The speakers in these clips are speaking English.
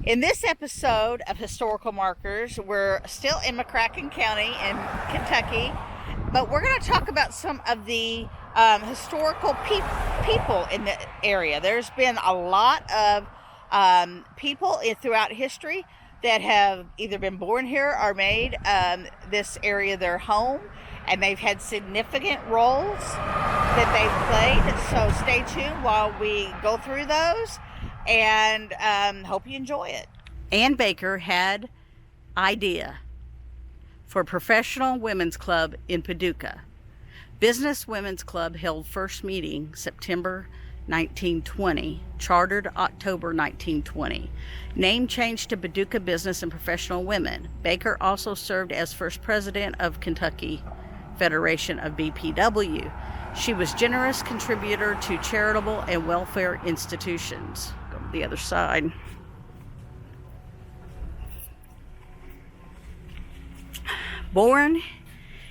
In this episode of Historical Markers, we're still in McCracken County in Kentucky, but we're going to talk about some of the historical people in the area. There's been a lot of people throughout history that have either been born here or made this area their home, and they've had significant roles that they've played. So stay tuned while we go through those, and hope you enjoy it. Ann Baker had idea for Professional Women's Club in Paducah. Business Women's Club held first meeting September 1920, chartered October 1920. Name changed to Paducah Business and Professional Women. Baker also served as first president of Kentucky Federation of BPW. She was generous contributor to charitable and welfare institutions. Go to the other side. Born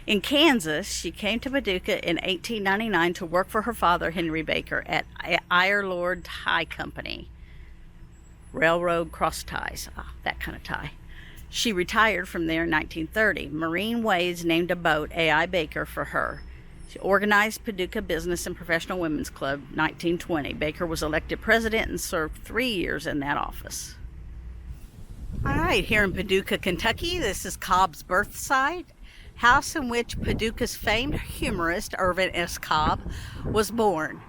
in Kansas, she came to Paducah in 1899 to work for her father, Henry Baker, at Irelord Tie Company. Railroad cross ties, that kind of tie. She retired from there in 1930. Marine Ways named a boat, A.I. Baker, for her. She organized Paducah Business and Professional Women's Club 1920. Baker was elected president and served 3 years in that office. All right, here in Paducah, Kentucky, this is Cobb's birth site, house in which Paducah's famed humorist Irvin S. Cobb was born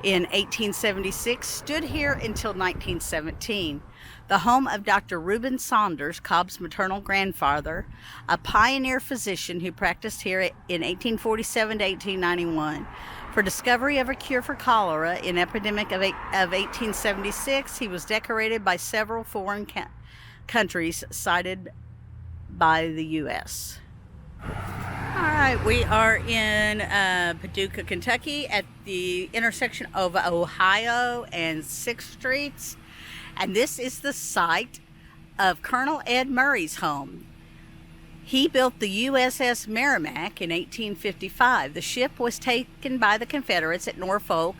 in 1876, stood here until 1917. The home of Dr. Rueben Saunders, Cobb's maternal grandfather, a pioneer physician who practiced here in 1847 to 1891. For discovery of a cure for cholera in epidemic of 1876, he was decorated by several foreign countries cited by the U.S. All right, we are in Paducah, Kentucky at the intersection of Ohio and 6th Streets. And this is the site of Colonel Ed Murray's home. He built the USS Merrimack in 1855. The ship was taken by the Confederates at Norfolk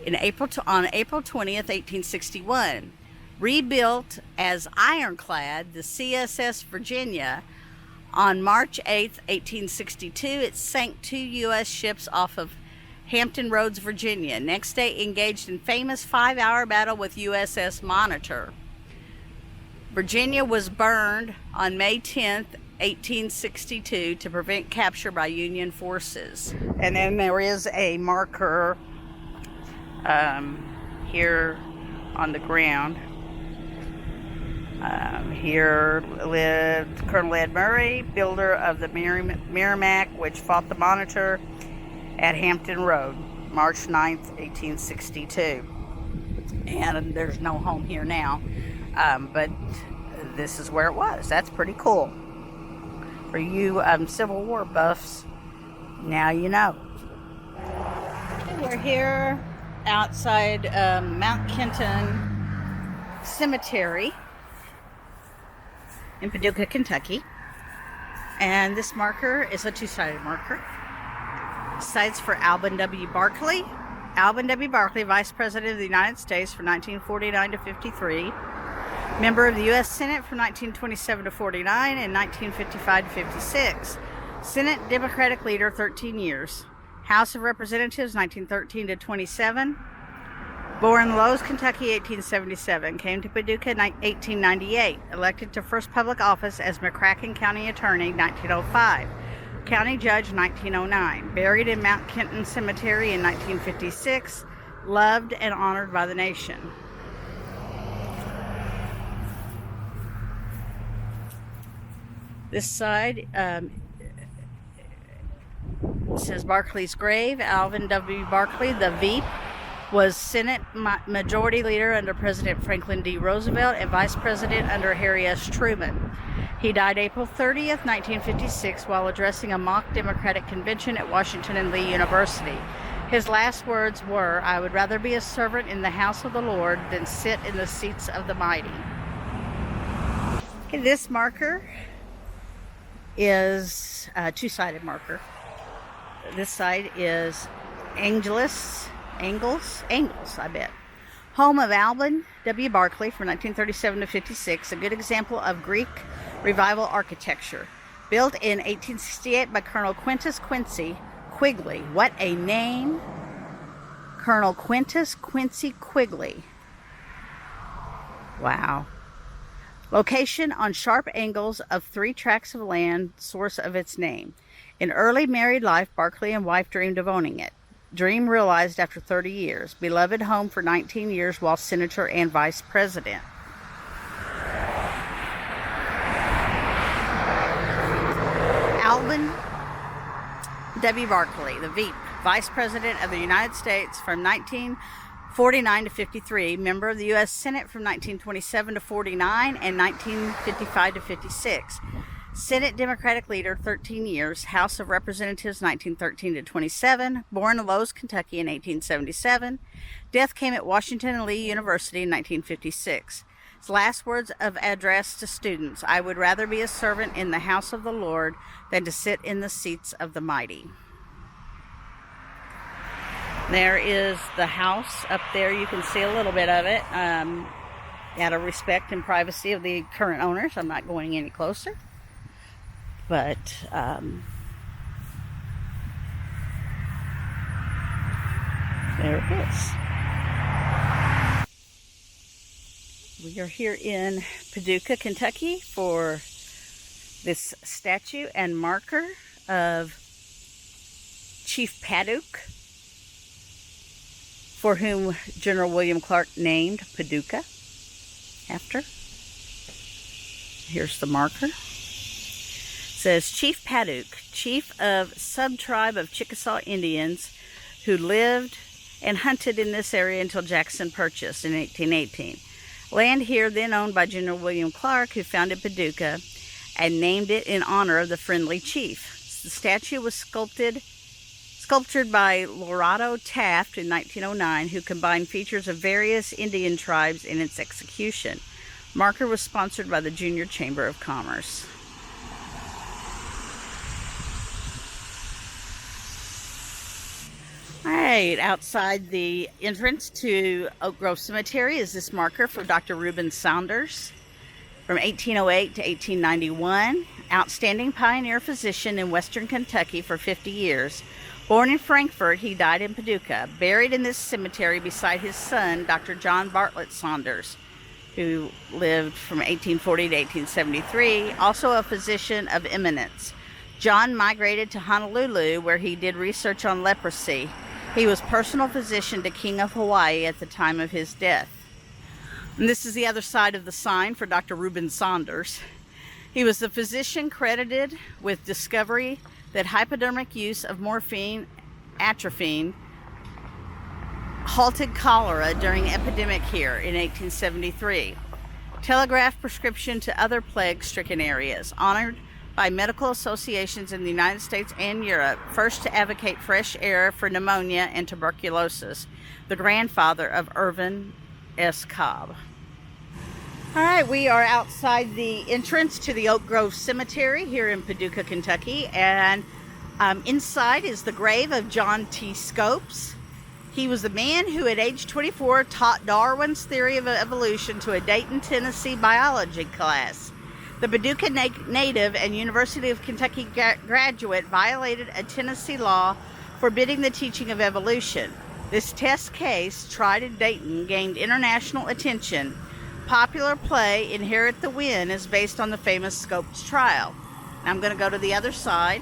on April 20th, 1861. Rebuilt as ironclad, the CSS Virginia, on March 8th, 1862, it sank 2 U.S. ships off of Hampton Roads, Virginia. Next day, engaged in famous 5-hour battle with USS Monitor. Virginia was burned on May 10th, 1862, to prevent capture by Union forces. And then there is a marker here on the ground. Here lived Colonel Ed Murray, builder of the Merrimack, which fought the Monitor at Hampton Road, March 9th, 1862. And there's no home here now, but this is where it was. That's pretty cool. For you Civil War buffs, now you know. We're here outside Mount Kenton Cemetery in Paducah, Kentucky. And this marker is a 2-sided marker. Sites for Alben W. Barkley. Alben W. Barkley, Vice President of the United States from 1949 to 53. Member of the U.S. Senate from 1927 to 49 and 1955 to 56. Senate Democratic Leader, 13 years. House of Representatives, 1913 to 27. Born Lowe's, Kentucky, 1877. Came to Paducah, 1898. Elected to first public office as McCracken County Attorney, 1905. County Judge, 1909. Buried in Mount Kenton Cemetery in 1956. Loved and honored by the nation. This side says Barkley's grave. Alben W. Barkley, the Veep, was Senate Majority Leader under President Franklin D. Roosevelt and Vice President under Harry S. Truman. He died April 30th, 1956, while addressing a mock Democratic convention at Washington and Lee University. His last words were, "I would rather be a servant in the house of the Lord than sit in the seats of the mighty." Okay, this marker is a 2-sided marker. This side is Angles, I bet. Home of Alben W. Barkley from 1937 to 56, a good example of Greek revival architecture. Built in 1868 by Colonel Quintus Quincy Quigley. What a name! Colonel Quintus Quincy Quigley. Wow. Location on sharp angles of 3 tracts of land, source of its name. In early married life, Barkley and wife dreamed of owning it. Dream realized after 30 years. Beloved home for 19 years while senator and vice president. Alben W. Barkley, the Veep, Vice President of the United States from 1949 to 53, member of the U.S. Senate from 1927 to 49 and 1955 to 56. Senate Democratic leader 13 years, House of Representatives 1913 to 27, born in Lowe's, Kentucky in 1877. Death came at Washington and Lee University in 1956. His last words of address to students: I would rather be a servant in the house of the Lord than to sit in the seats of the mighty. There is the house up there. You can see a little bit of it. Out of respect and privacy of the current owners, I'm not going any closer. But there it is. We are here in Paducah, Kentucky for this statue and marker of Chief Paduke, for whom General William Clark named Paducah after. Here's the marker. It says, Chief Paduke, chief of subtribe of Chickasaw Indians who lived and hunted in this area until Jackson purchased in 1818. Land here then owned by General William Clark, who founded Paducah and named it in honor of the friendly chief. The statue was sculptured by Lorado Taft in 1909, who combined features of various Indian tribes in its execution. Marker was sponsored by the Junior Chamber of Commerce. All right, outside the entrance to Oak Grove Cemetery is this marker for Dr. Rueben Saunders from 1808 to 1891. Outstanding pioneer physician in Western Kentucky for 50 years. Born in Frankfort, he died in Paducah. Buried in this cemetery beside his son, Dr. John Bartlett Saunders, who lived from 1840 to 1873, also a physician of eminence. John migrated to Honolulu, where he did research on leprosy. He was personal physician to King of Hawaii at the time of his death. And this is the other side of the sign for Dr. Rueben Saunders. He was the physician credited with discovery that hypodermic use of morphine, atropine, halted cholera during epidemic here in 1873. Telegraphed prescription to other plague-stricken areas. Honored by medical associations in the United States and Europe, first to advocate fresh air for pneumonia and tuberculosis, the grandfather of Irvin S. Cobb. All right, we are outside the entrance to the Oak Grove Cemetery here in Paducah, Kentucky, and inside is the grave of John T. Scopes. He was the man who at age 24 taught Darwin's theory of evolution to a Dayton, Tennessee biology class. The Paducah native and University of Kentucky graduate violated a Tennessee law forbidding the teaching of evolution. This test case, tried in Dayton, gained international attention. Popular play Inherit the Wind is based on the famous Scopes trial. Now I'm going to go to the other side,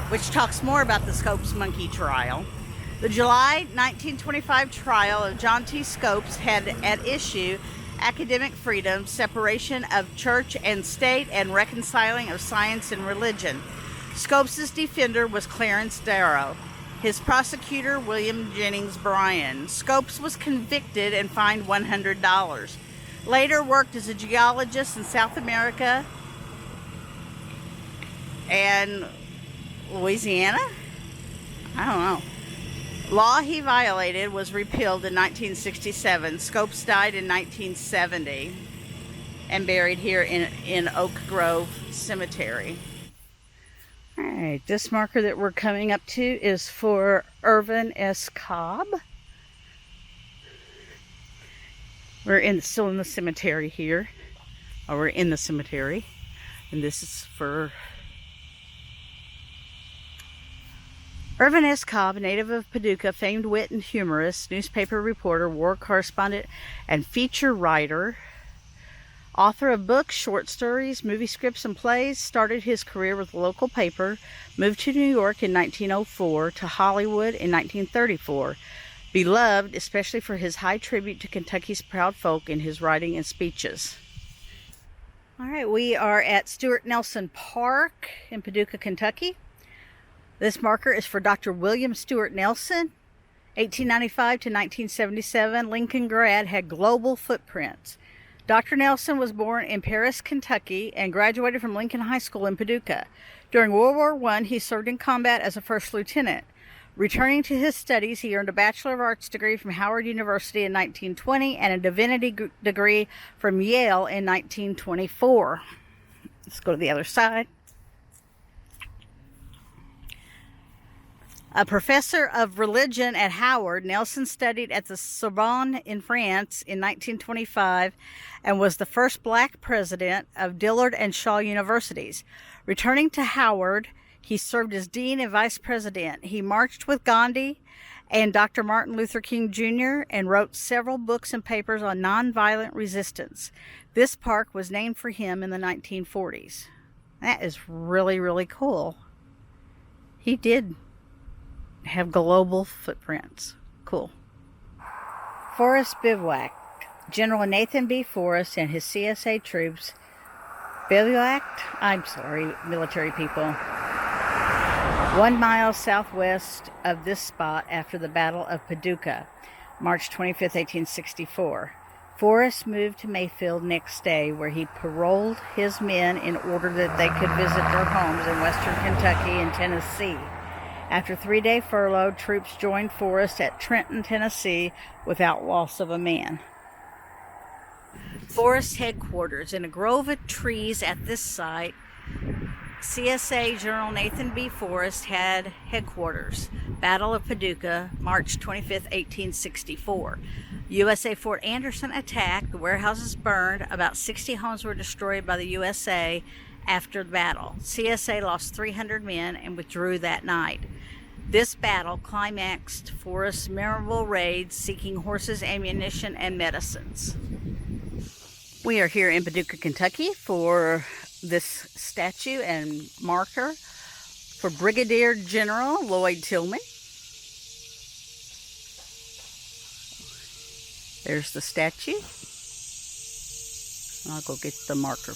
which talks more about the Scopes monkey trial. The July 1925 trial of John T. Scopes had at issue academic freedom, separation of church and state, and reconciling of science and religion. Scopes' defender was Clarence Darrow. His prosecutor, William Jennings Bryan. Scopes was convicted and fined $100. Later worked as a geologist in South America and Louisiana? I don't know. Law he violated was repealed in 1967. Scopes died in 1970 and buried here in Oak Grove Cemetery. All right. Alright, this marker that we're coming up to is for Irvin S. Cobb. We're still in the cemetery here. Or we're in the cemetery. And this is for Irvin S. Cobb, native of Paducah, famed wit and humorist, newspaper reporter, war correspondent, and feature writer. Author of books, short stories, movie scripts, and plays, started his career with a local paper, moved to New York in 1904, to Hollywood in 1934. Beloved, especially for his high tribute to Kentucky's proud folk in his writing and speeches. All right, we are at Stuart Nelson Park in Paducah, Kentucky. This marker is for Dr. William Stuart Nelson, 1895 to 1977. Lincoln grad, had global footprints. Dr. Nelson was born in Paris, Kentucky, and graduated from Lincoln High School in Paducah. During World War I, he served in combat as a first lieutenant. Returning to his studies, he earned a Bachelor of Arts degree from Howard University in 1920 and a divinity degree from Yale in 1924. Let's go to the other side. A professor of religion at Howard, Nelson studied at the Sorbonne in France in 1925 and was the first black president of Dillard and Shaw Universities. Returning to Howard, he served as dean and vice president. He marched with Gandhi and Dr. Martin Luther King Jr. and wrote several books and papers on nonviolent resistance. This park was named for him in the 1940s. That is really, really cool. He did have global footprints. Cool. Forrest Bivouac. General Nathan B. Forrest and his CSA troops military people, 1 mile southwest of this spot after the Battle of Paducah, March 25, 1864. Forrest moved to Mayfield next day, where he paroled his men in order that they could visit their homes in western Kentucky and Tennessee. After a 3-day furlough, troops joined Forrest at Trenton, Tennessee, without loss of a man. Forrest headquarters. In a grove of trees at this site, CSA General Nathan B. Forrest had headquarters. Battle of Paducah, March 25, 1864. USA Fort Anderson attacked. The warehouses burned. About 60 homes were destroyed by the USA after the battle. CSA lost 300 men and withdrew that night. This battle climaxed Forrest's memorable raids seeking horses, ammunition, and medicines. We are here in Paducah, Kentucky for this statue and marker for Brigadier General Lloyd Tilghman. There's the statue. I'll go get the marker.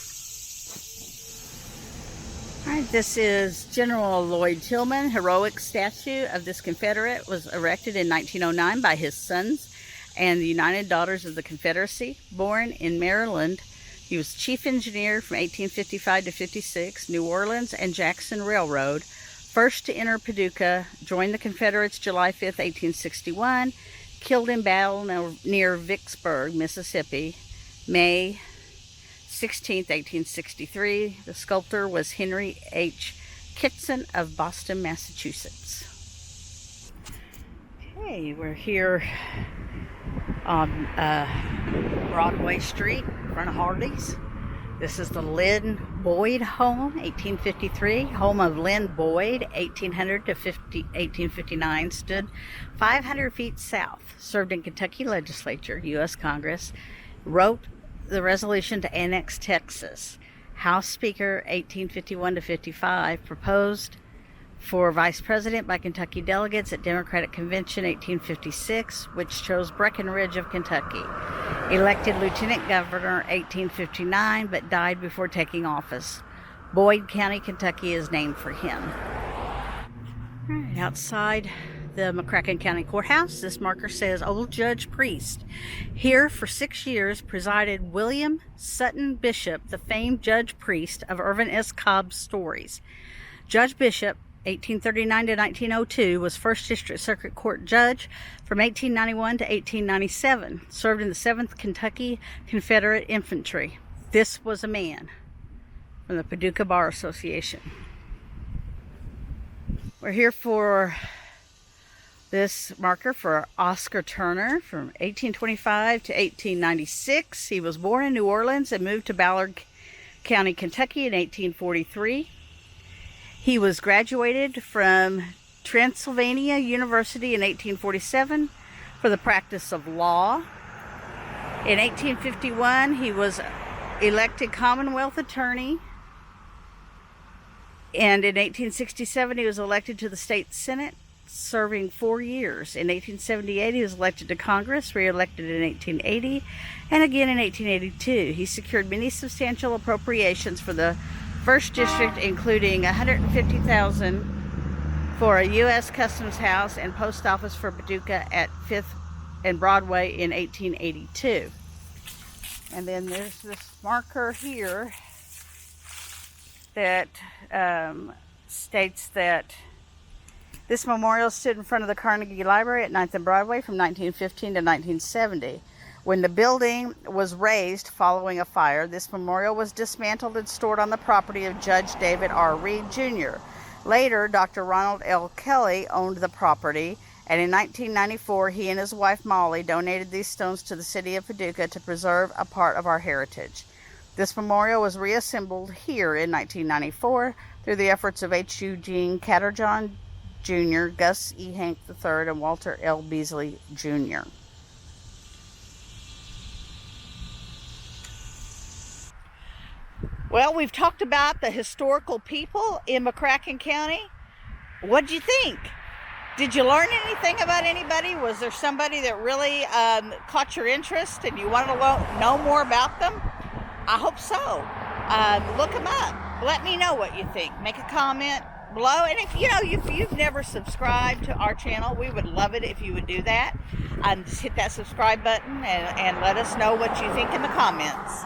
Alright, this is General Lloyd Tilghman. Heroic statue of this Confederate was erected in 1909 by his sons and the United Daughters of the Confederacy. Born in Maryland, he was chief engineer from 1855 to 56, New Orleans and Jackson Railroad. First to enter Paducah, joined the Confederates July 5, 1861, killed in battle near Vicksburg, Mississippi, May 16, 1863. The sculptor was Henry H. Kitson of Boston, Massachusetts. Okay, we're here on Broadway Street in front of Hardee's. This is the Linn Boyd home, 1853. Home of Linn Boyd, 1800 to 1859. Stood 500 feet south. Served in Kentucky legislature, U.S. Congress. Wrote the resolution to annex Texas. House Speaker, 1851 to 55. Proposed for vice president by Kentucky delegates at Democratic Convention, 1856, which chose Breckinridge of Kentucky. Elected lieutenant governor, 1859, but died before taking office. Boyd County, Kentucky is named for him. Right, outside the McCracken County Courthouse, this marker says Old Judge Priest. Here for 6 years presided William Sutton Bishop, the famed judge priest of Irvin S. Cobb's stories. Judge Bishop, 1839 to 1902, was 1st District Circuit Court Judge from 1891 to 1897. Served in the 7th Kentucky Confederate Infantry. This was a man from the Paducah Bar Association. We're here for this marker for Oscar Turner from 1825 to 1896. He was born in New Orleans and moved to Ballard County, Kentucky in 1843. He was graduated from Transylvania University in 1847 for the practice of law. In 1851, he was elected Commonwealth Attorney. And in 1867, he was elected to the state Senate, serving 4 years. In 1878, he was elected to Congress, re-elected in 1880, and again in 1882. He secured many substantial appropriations for the 1st District, including $150,000 for a U.S. Customs House and post office for Paducah at 5th and Broadway in 1882. And then there's this marker here that states that this memorial stood in front of the Carnegie Library at 9th and Broadway from 1915 to 1970. When the building was razed following a fire, this memorial was dismantled and stored on the property of Judge David R. Reed, Jr. Later, Dr. Ronald L. Kelly owned the property, and in 1994, he and his wife Molly donated these stones to the city of Paducah to preserve a part of our heritage. This memorial was reassembled here in 1994 through the efforts of H. Eugene Catterjohn Jr., Gus E. Hank III, and Walter L. Beasley, Jr. Well, we've talked about the historical people in McCracken County. What'd you think? Did you learn anything about anybody? Was there somebody that really caught your interest and you want to know more about them? I hope so. Look them up. Let me know what you think. Make a comment below. And if you've never subscribed to our channel, we would love it if you would do that. Just hit that subscribe button and let us know what you think in the comments.